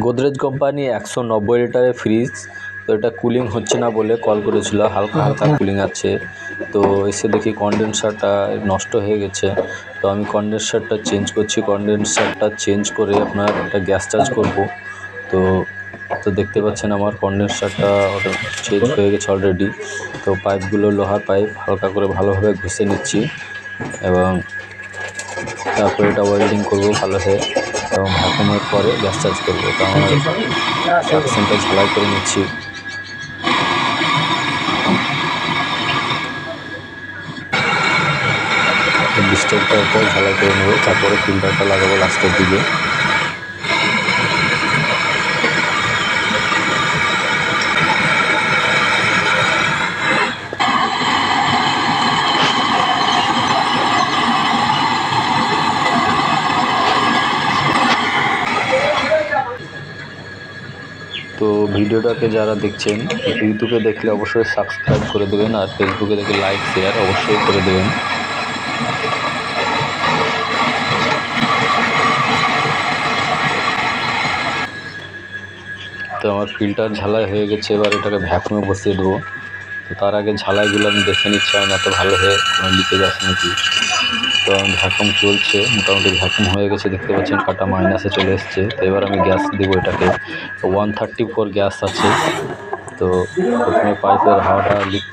Godrej company 190 লিটারের fridge. তো এটা কুলিং হচ্ছে না বলে কল করেছিল, হালকা হালকা কুলিং আছে। তো এসে দেখি কন্ডেন্সারটা নষ্ট হয়ে গেছে। তো আমি কন্ডেন্সারটা চেঞ্জ করছি, কন্ডেন্সারটা চেঞ্জ করে আপনার একটা গ্যাস চার্জ করব। তো তো দেখতে পাচ্ছেন আমার কন্ডেন্সারটা চেঞ্জ হয়ে গেছে অলরেডি। তো পাইপগুলো লোহার পাইপ হালকা করে ভালোভাবে ঘষে নিচ্ছি এবং তারপরে এটা ওয়েল্ডিং করবো ভালোভাবে এবং ভ্যাকুমের পরে গ্যাস চার্জ করবো। তো আমার সাকশনটা ঝালাই করে নিচ্ছি। ডিস্টেন্সটা ঝালাই করে নেবো, তারপরে ফিল্টারটা লাগাবো লাস্টের দিকে। তো ভিডিওটাকে যারা দেখছেন ইউটিউবে দেখলে অবশ্যই সাবস্ক্রাইব করে দেবেন, আর ফেসবুকে দেখলে লাইক শেয়ার অবশ্যই করে দেবেন। তো আমার ফিল্টার ঝালাই হয়ে গেছে, এবার এটাকে ভ্যাকুমে বসিয়ে দেবো। তো তার আগে ঝালাইগুলো আমি দেখে নিচ্ছি আমি এত ভালো হয়ে কোনো লিকেজ আসে নাকি। তো ভ্যাকুম চলছে, মোটামুটি ভ্যাকুম হয়ে গেছে, দেখতে পাচ্ছেন কাটা মাইনাসে চলে এসছে। তো এবার আমি গ্যাস দেবো এটাকে, 134 গ্যাস আছে। তো প্রথমে পাইপের হাওয়াটা লিক